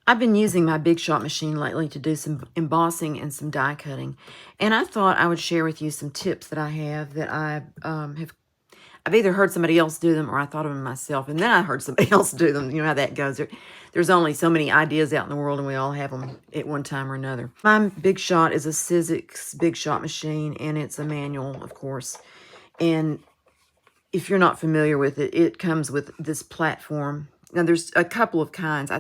I've been using my Big Shot machine lately to do some embossing and some die cutting. And I thought I would share with you some tips that I have that I've either heard somebody else do them or I thought of them myself. And then I heard somebody else do them. You know how that goes. There's only so many ideas out in the world and we all have them at one time or another. My Big Shot is a Sizzix Big Shot machine and it's a manual, of course. And if you're not familiar with it, it comes with this platform. Now there's a couple of kinds.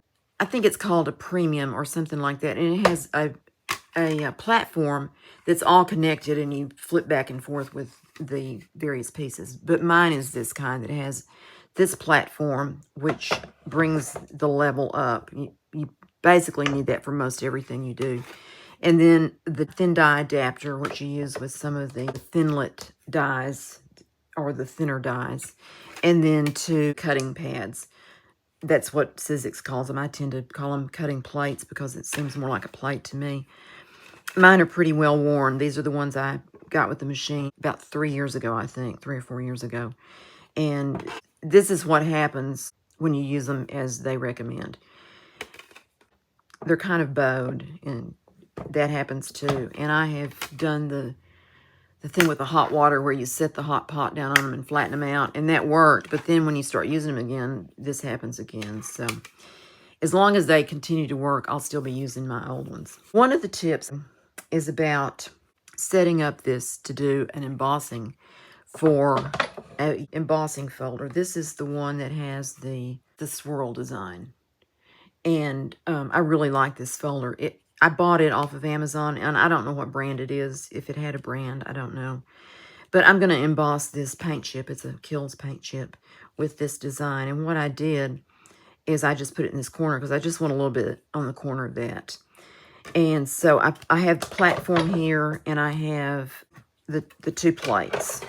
I think it's called a premium or something like that. And it has a platform that's all connected and you flip back and forth with the various pieces. But mine is this kind that has this platform, which brings the level up. You basically need that for most everything you do. And then the thin die adapter, which you use with some of the thinlet dies or the thinner dies. And then two cutting pads. That's what Sizzix calls them. I tend to call them cutting plates because it seems more like a plate to me. Mine are pretty well worn. These are the ones I got with the machine about 3 years ago, I think, 3 or 4 years ago. And this is what happens when you use them as they recommend. They're kind of bowed, and that happens too. And I have done the thing with the hot water where you set the hot pot down on them and flatten them out, and that worked. But then when you start using them again, this happens again. So as long as they continue to work, I'll still be using my old ones. One of the tips is about setting up this to do an embossing for an embossing folder. This is the one that has the swirl design. And I really like this folder. I bought it off of Amazon, and I don't know what brand it is. If it had a brand, I don't know. But I'm going to emboss this paint chip. It's a Kills paint chip with this design. And what I did is I just put it in this corner because I just want a little bit on the corner of that. And so I have the platform here, and I have the two plates.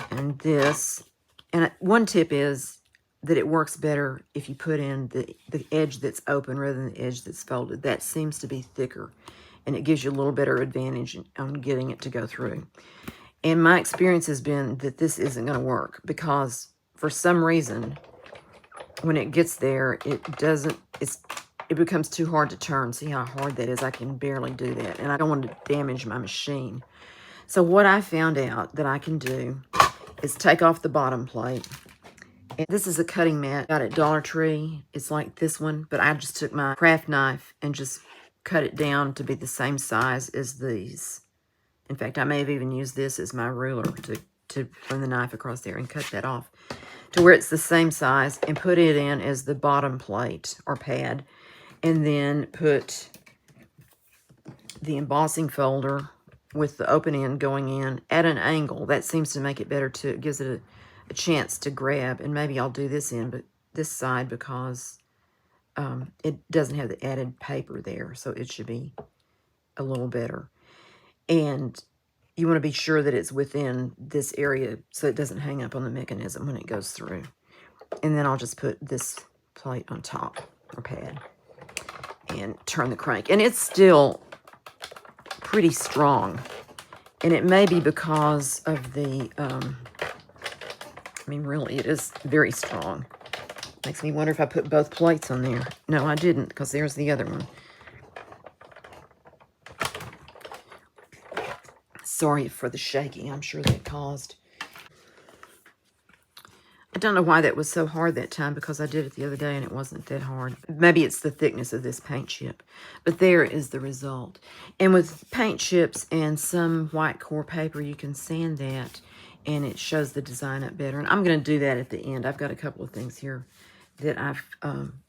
And this. And one tip is that it works better if you put in the edge that's open rather than the edge that's folded. That seems to be thicker, and it gives you a little better advantage on getting it to go through. And my experience has been that this isn't going to work because for some reason, when it gets there, it becomes too hard to turn. See how hard that is? I can barely do that, and I don't want to damage my machine. So what I found out that I can do is take off the bottom plate. And this is a cutting mat. Got at Dollar Tree. It's like this one, but I just took my craft knife and just cut it down to be the same size as these. In fact, I may have even used this as my ruler to run the knife across there and cut that off to where it's the same size and put it in as the bottom plate or pad. And then put the embossing folder with the open end going in at an angle. That seems to make it better too. It gives it a chance to grab, and maybe I'll do this end, but this side because it doesn't have the added paper there, so it should be a little better. And you want to be sure that it's within this area so it doesn't hang up on the mechanism when it goes through. And then I'll just put this plate on top, or pad, and turn the crank. And it's still pretty strong, and it may be because of the I mean, really, it is very strong. Makes me wonder if I put both plates on there. No, I didn't, because there's the other one. Sorry for the shaking. I'm sure that caused. I don't know why that was so hard that time, because I did it the other day and it wasn't that hard. Maybe it's the thickness of this paint chip. But there is the result. And with paint chips and some white core paper, you can sand that and it shows the design up better. And I'm going to do that at the end. I've got a couple of things here that I've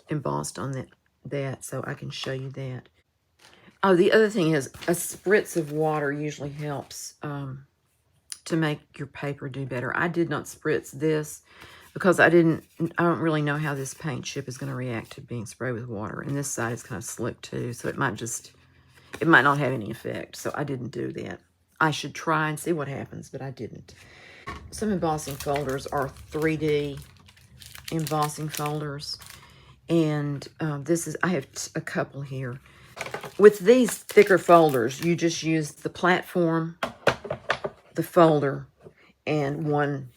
embossed on that, so I can show you that. Oh, the other thing is a spritz of water usually helps to make your paper do better. I did not spritz this because I don't really know how this paint chip is going to react to being sprayed with water. And this side is kind of slick too, so it might not have any effect. So I didn't do that. I should try and see what happens, but I didn't. Some embossing folders are 3D embossing folders, and I have a couple here. With these thicker folders, you just use the platform, the folder, and one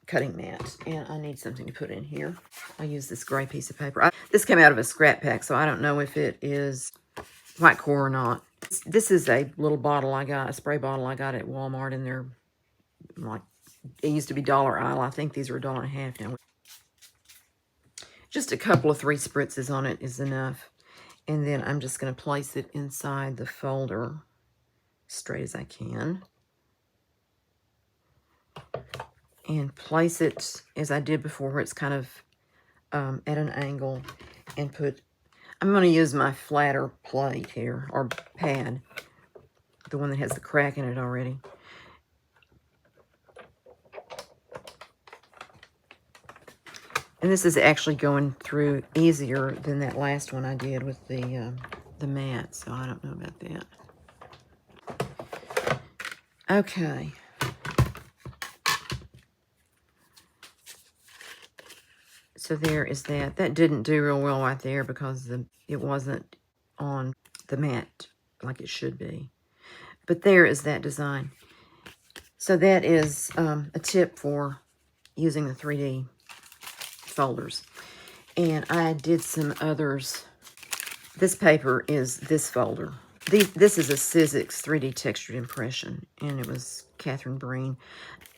cutting mat, and I need something to put in here. I use this gray piece of paper. This came out of a scrap pack, so I don't know if it is white core or not. This is a little bottle I got, a spray bottle I got at Walmart, and they're like, it used to be $1 aisle. I think these are $1.50 now. Just a couple of 3 spritzes on it is enough. And then I'm just going to place it inside the folder straight as I can. And place it as I did before, where it's kind of at an angle. And I'm going to use my flatter plate here, or pad. The one that has the crack in it already. And this is actually going through easier than that last one I did with the mat, so I don't know about that. Okay. So there is that. That didn't do real well right there because it wasn't on the mat like it should be. But there is that design. So that is a tip for using the 3D folders. And I did some others. This paper is this folder. This is a Sizzix 3D textured impression, and it was Catherine Breen.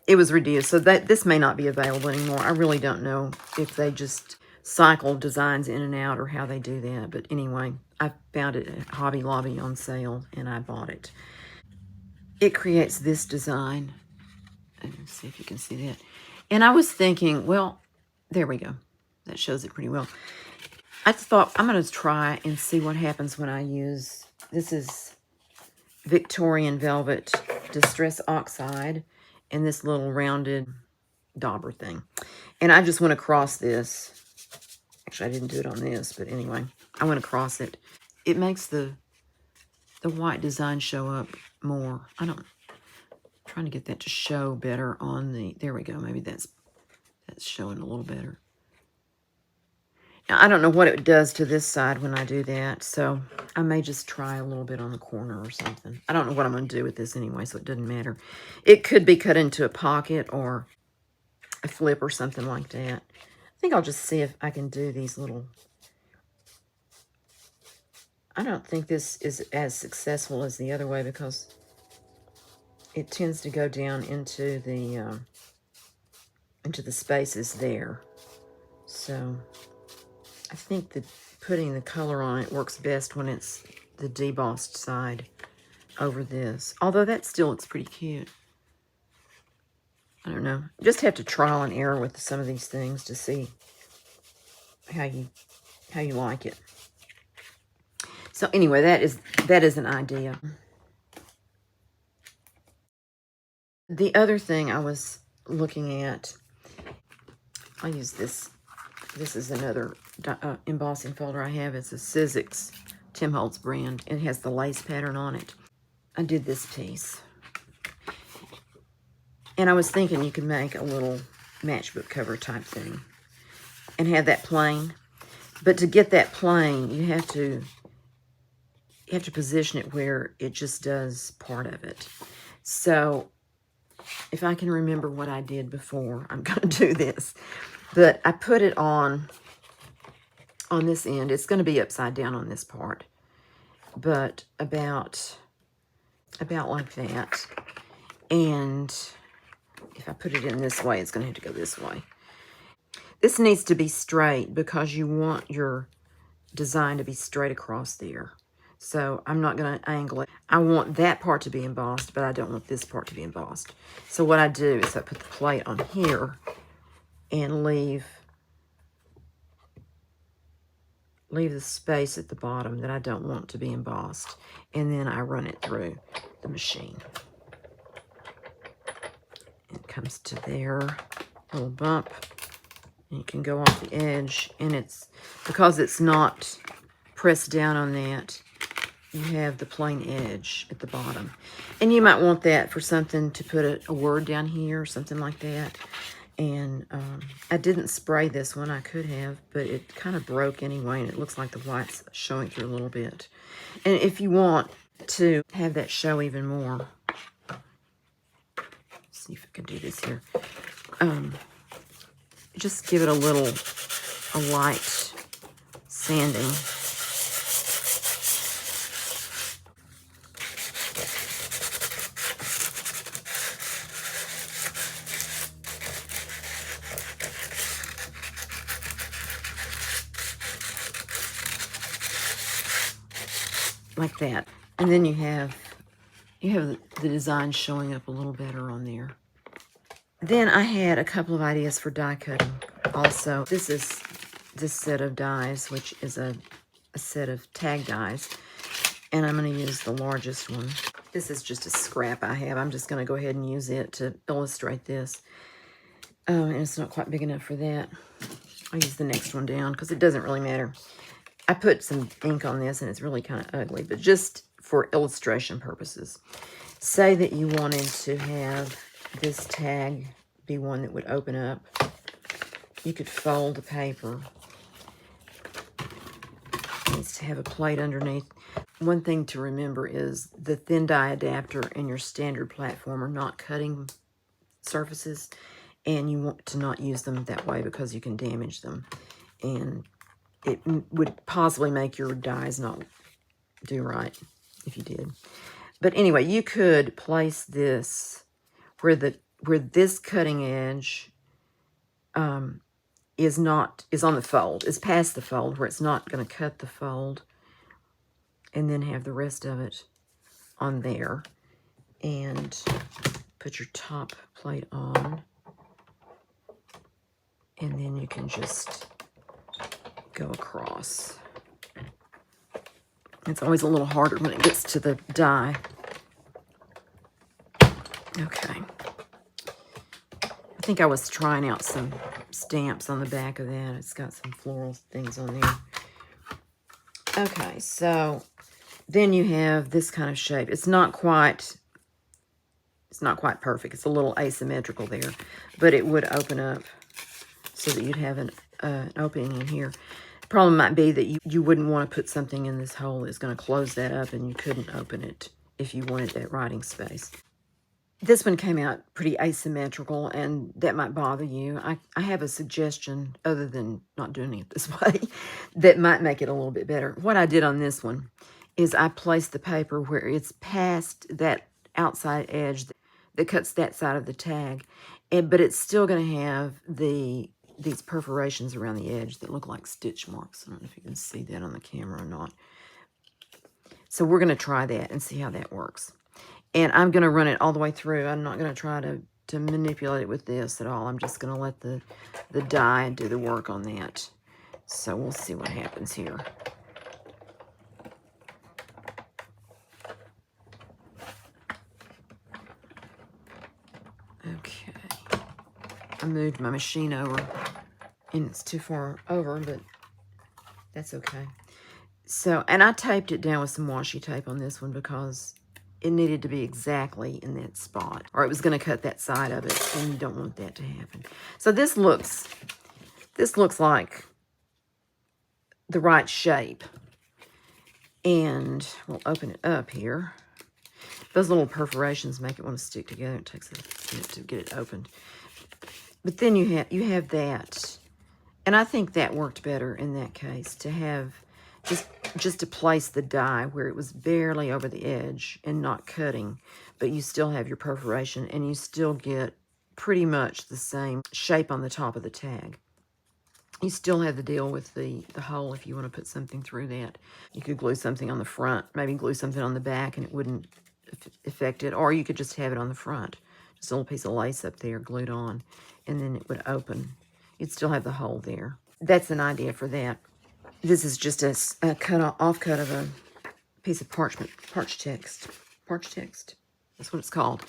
It was reduced, so this may not be available anymore. I really don't know if they just cycle designs in and out or how they do that. But anyway, I found it at Hobby Lobby on sale, and I bought it. It creates this design. Let's see if you can see that. And I was thinking, well, there we go. That shows it pretty well. I thought I'm going to try and see what happens when I use, this is Victorian Velvet Distress Oxide and this little rounded dauber thing. And I just went across this. Actually, I didn't do it on this, but anyway, I went across it. It makes the white design show up more. I'm trying to get that to show better on the, there we go. Maybe that's showing a little better. Now, I don't know what it does to this side when I do that, so I may just try a little bit on the corner or something. I don't know what I'm going to do with this anyway, so it doesn't matter. It could be cut into a pocket or a flip or something like that. I think I'll just see if I can do these little... I don't think this is as successful as the other way because it tends to go down into the spaces there. So I think that putting the color on it works best when it's the debossed side over this. Although that still looks pretty cute. I don't know. Just have to trial and error with some of these things to see how you like it. So anyway, that is an idea. The other thing I was looking at, I'll use this. This is another embossing folder I have. It's a Sizzix Tim Holtz brand. It has the lace pattern on it. I did this piece. And I was thinking you could make a little matchbook cover type thing and have that plain. But to get that plain, you have to position it where it just does part of it. So if I can remember what I did before, I'm going to do this. But I put it on this end. It's going to be upside down on this part. But about like that. And if I put it in this way, it's going to have to go this way. This needs to be straight because you want your design to be straight across there. So I'm not going to angle it. I want that part to be embossed, but I don't want this part to be embossed. So what I do is I put the plate on here and leave the space at the bottom that I don't want to be embossed. And then I run it through the machine. It comes to there, little bump. And you can go off the edge. And it's, because it's not pressed down on that, you have the plain edge at the bottom. And you might want that for something to put a word down here or something like that. And I didn't spray this one. I could have, but it kind of broke anyway, and it looks like the white's showing through a little bit. And if you want to have that show even more, let's see if I can do this here. just give it a light sanding. Like that. And then you have the design showing up a little better on there. Then I had a couple of ideas for die cutting also. This is this set of dies, which is a set of tag dies. And I'm going to use the largest one. This is just a scrap I have. I'm just going to go ahead and use it to illustrate this. And it's not quite big enough for that. I'll use the next one down because it doesn't really matter. I put some ink on this and it's really kind of ugly, but just for illustration purposes. Say that you wanted to have this tag be one that would open up. You could fold the paper. It needs to have a plate underneath. One thing to remember is the thin die adapter and your standard platform are not cutting surfaces, and you want to not use them that way because you can damage them. And it would possibly make your dies not do right if you did. But anyway, you could place this where this cutting edge is on the fold, is past the fold, where it's not going to cut the fold, and then have the rest of it on there, and put your top plate on, and then you can just go across. It's always a little harder when it gets to the die. Okay. I think I was trying out some stamps on the back of that. It's got some floral things on there. Okay, so then you have this kind of shape. It's not quite perfect. It's a little asymmetrical there, but it would open up so that you'd have an opening in here. The problem might be that you wouldn't want to put something in this hole that's going to close that up, and you couldn't open it if you wanted that writing space. This one came out pretty asymmetrical, and that might bother you. I have a suggestion, other than not doing it this way, that might make it a little bit better. What I did on this one is I placed the paper where it's past that outside edge that cuts that side of the tag, but it's still going to have these perforations around the edge that look like stitch marks. I don't know if you can see that on the camera or not. So we're going to try that and see how that works. And I'm going to run it all the way through. I'm not going to try to manipulate it with this at all. I'm just going to let the die do the work on that. So we'll see what happens here. Okay. I moved my machine over, and it's too far over, but that's okay. So, and I taped it down with some washi tape on this one because it needed to be exactly in that spot, or it was going to cut that side of it, and you don't want that to happen. So this looks like the right shape. And we'll open it up here. Those little perforations make it want to stick together. It takes a minute to get it opened. But then you have that. And I think that worked better in that case, to have just to place the die where it was barely over the edge and not cutting, but you still have your perforation, and you still get pretty much the same shape on the top of the tag. You still have to deal with the hole if you want to put something through that. You could glue something on the front, maybe glue something on the back, and it wouldn't affect it. Or you could just have it on the front, just a little piece of lace up there glued on, and then it would open. You'd still have the hole there. That's an idea for that. This is just a offcut of a piece of parchment, parch text. That's what it's called.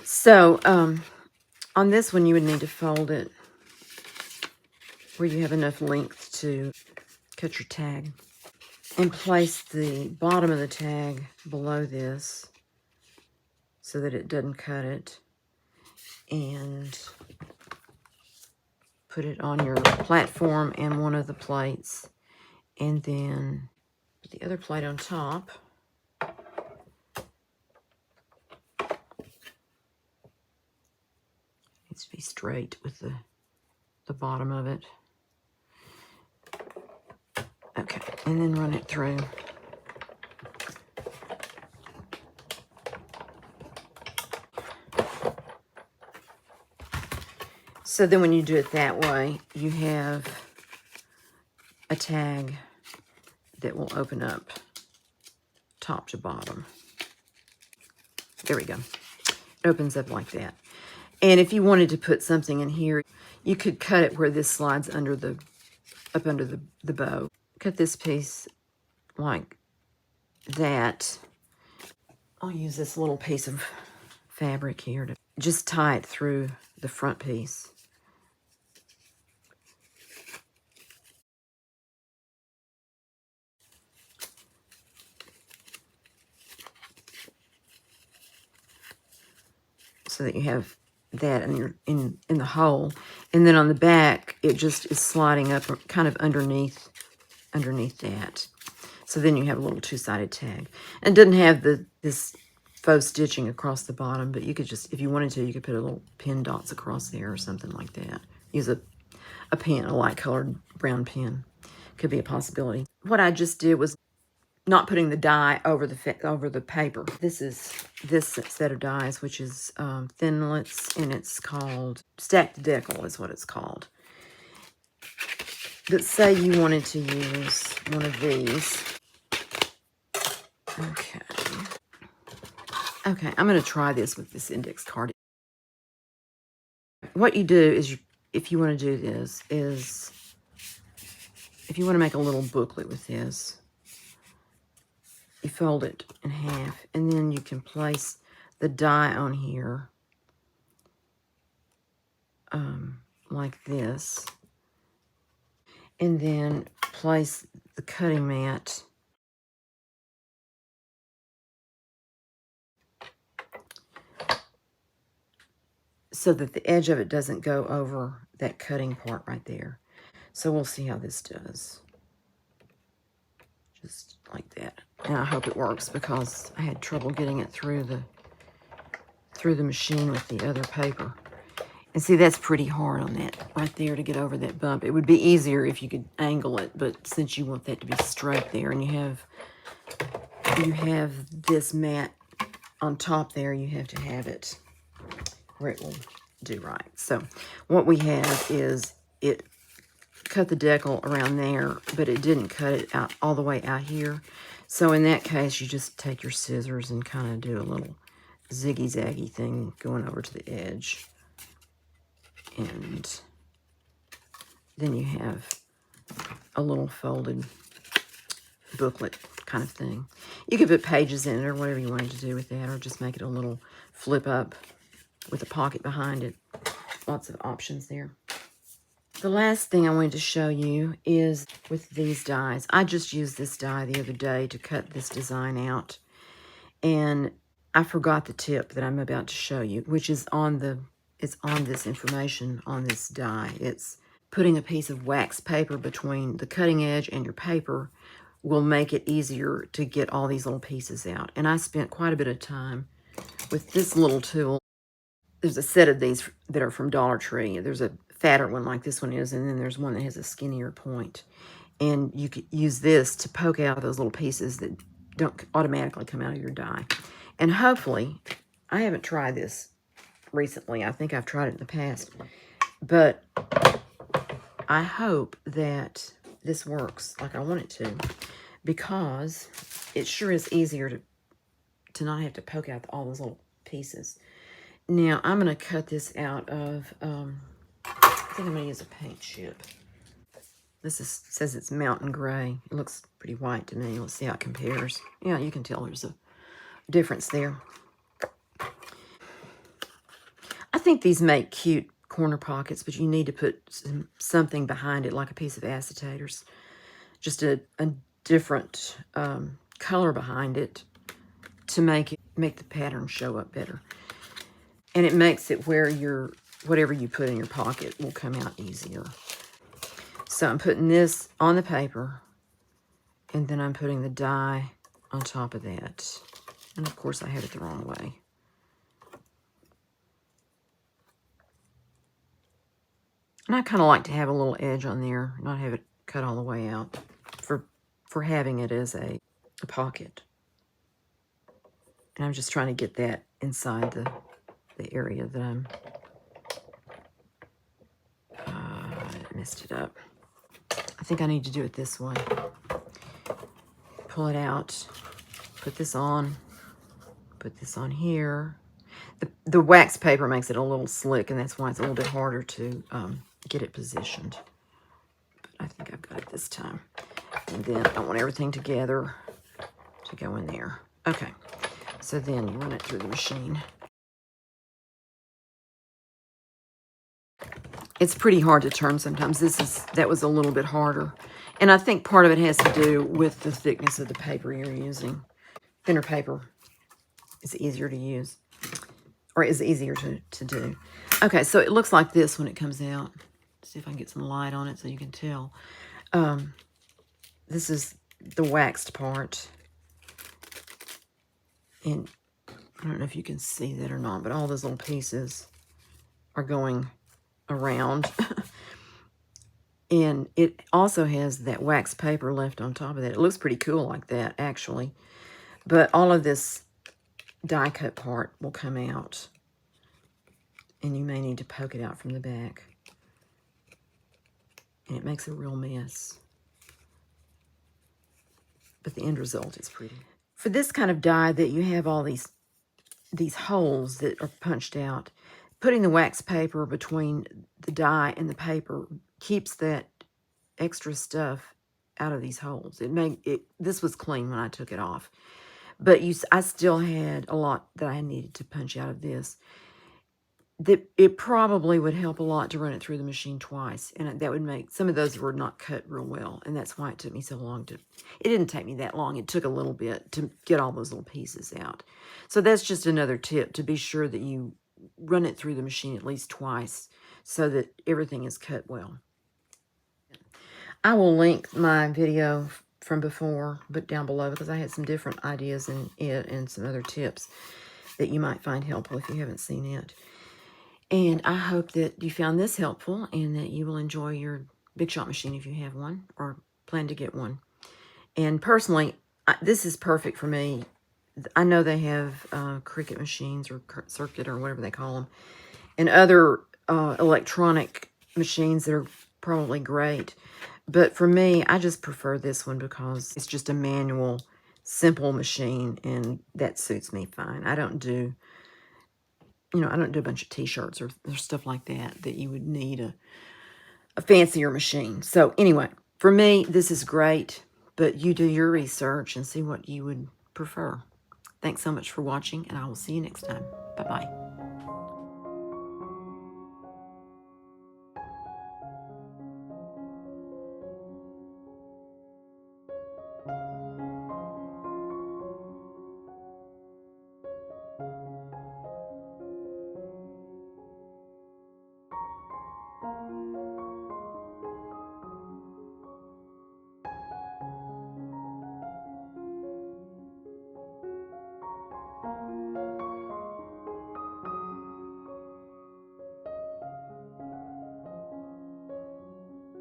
So on this one, you would need to fold it where you have enough length to cut your tag, and place the bottom of the tag below this so that it doesn't cut it, and put it on your platform and one of the plates, and then put the other plate on top. Needs to be straight with the the bottom of it. Okay, and then run it through. So then when you do it that way, you have a tag that will open up top to bottom. There we go. It opens up like that. And if you wanted to put something in here, you could cut it where this slides under the, up under the bow. Cut this piece like that. I'll use this little piece of fabric here to just tie it through the front piece. So that you have that in the hole. And then on the back, it just is sliding up kind of underneath that. So then you have a little two-sided tag. And it doesn't have this faux stitching across the bottom, but you could just, if you wanted to, you could put a little pin dots across there or something like that. Use a pen, a light-colored brown pen. Could be a possibility. What I just did was not putting the die over the paper. This is this set of dies, which is Thinlits, and it's called Stacked Decal is what it's called. But say you wanted to use one of these. Okay. Okay, I'm going to try this with this index card. What you do is, if you want to do this, is if you want to make a little booklet with this, you fold it in half, and then you can place the die on here like this, and then place the cutting mat so that the edge of it doesn't go over that cutting part right there. So we'll see how this does. Just like that. And I hope it works, because I had trouble getting it through the machine with the other paper. And see, that's pretty hard on that right there to get over that bump. It would be easier if you could angle it, but since you want that to be straight there, and you have this mat on top there, you have to have it where it will do right. So what we have is it cut the decal around there, but it didn't cut it out all the way out here. So in that case, you just take your scissors and kind of do a little ziggy-zaggy thing going over to the edge. And then you have a little folded booklet kind of thing. You could put pages in it or whatever you wanted to do with that, or just make it a little flip up with a pocket behind it. Lots of options there. The last thing I wanted to show you is with these dies. I just used this die the other day to cut this design out, and I forgot the tip that I'm about to show you, which is it's on this information on this die. It's putting a piece of wax paper between the cutting edge and your paper will make it easier to get all these little pieces out. And I spent quite a bit of time with this little tool. There's a set of these that are from Dollar Tree. There's a fatter one like this one is, and then there's one that has a skinnier point. And you could use this to poke out those little pieces that don't automatically come out of your die. And hopefully, I haven't tried this recently. I think I've tried it in the past. But I hope that this works like I want it to, because it sure is easier to not have to poke out all those little pieces. Now, I'm going to cut this out of, I think I'm going to use a paint chip. Says it's mountain gray. It looks pretty white to me. Let's see how it compares. Yeah, you can tell there's a difference there. I think these make cute corner pockets, but you need to put something behind it, like a piece of acetate or just a different color behind it to make the pattern show up better. And it makes it where whatever you put in your pocket will come out easier. So I'm putting this on the paper, and then I'm putting the die on top of that. And of course I had it the wrong way. And I kind of like to have a little edge on there, not have it cut all the way out for having it as a pocket. And I'm just trying to get that inside the area that I'm... I messed it up. I think I need to do it this way. Pull it out, put this on here. The wax paper makes it a little slick, and that's why it's a little bit harder to get it positioned. But I think I've got it this time. And then I want everything together to go in there. Okay, so then you run it through the machine. It's pretty hard to turn sometimes. That was a little bit harder. And I think part of it has to do with the thickness of the paper you're using. Thinner paper is easier to use, or is easier to do. Okay, so it looks like this when it comes out. Let's see if I can get some light on it so you can tell. This is the waxed part. And I don't know if you can see that or not, but all those little pieces are going around. And it also has that wax paper left on top of that. It looks pretty cool like that, actually. But all of this die cut part will come out. And you may need to poke it out from the back. And it makes a real mess. But the end result is pretty. For this kind of die that you have all these holes that are punched out, putting the wax paper between the die and the paper keeps that extra stuff out of these holes. This was clean when I took it off, but I still had a lot that I needed to punch out of this. It probably would help a lot to run it through the machine twice, and that would make some of those were not cut real well, and that's why it took me so long to. It didn't take me that long. It took a little bit to get all those little pieces out. So that's just another tip, to be sure that you run it through the machine at least twice so that everything is cut well. I will link my video from before, but down below, because I had some different ideas in it and some other tips that you might find helpful if you haven't seen it. And I hope that you found this helpful and that you will enjoy your Big Shot machine if you have one or plan to get one. And personally, this is perfect for me. I know they have Cricut machines or Circuit or whatever they call them, and other electronic machines that are probably great. But for me, I just prefer this one because it's just a manual, simple machine, and that suits me fine. I don't do, I don't do a bunch of t-shirts or stuff like that you would need a fancier machine. So anyway, for me, this is great, but you do your research and see what you would prefer. Thanks so much for watching, and I will see you next time. Bye-bye.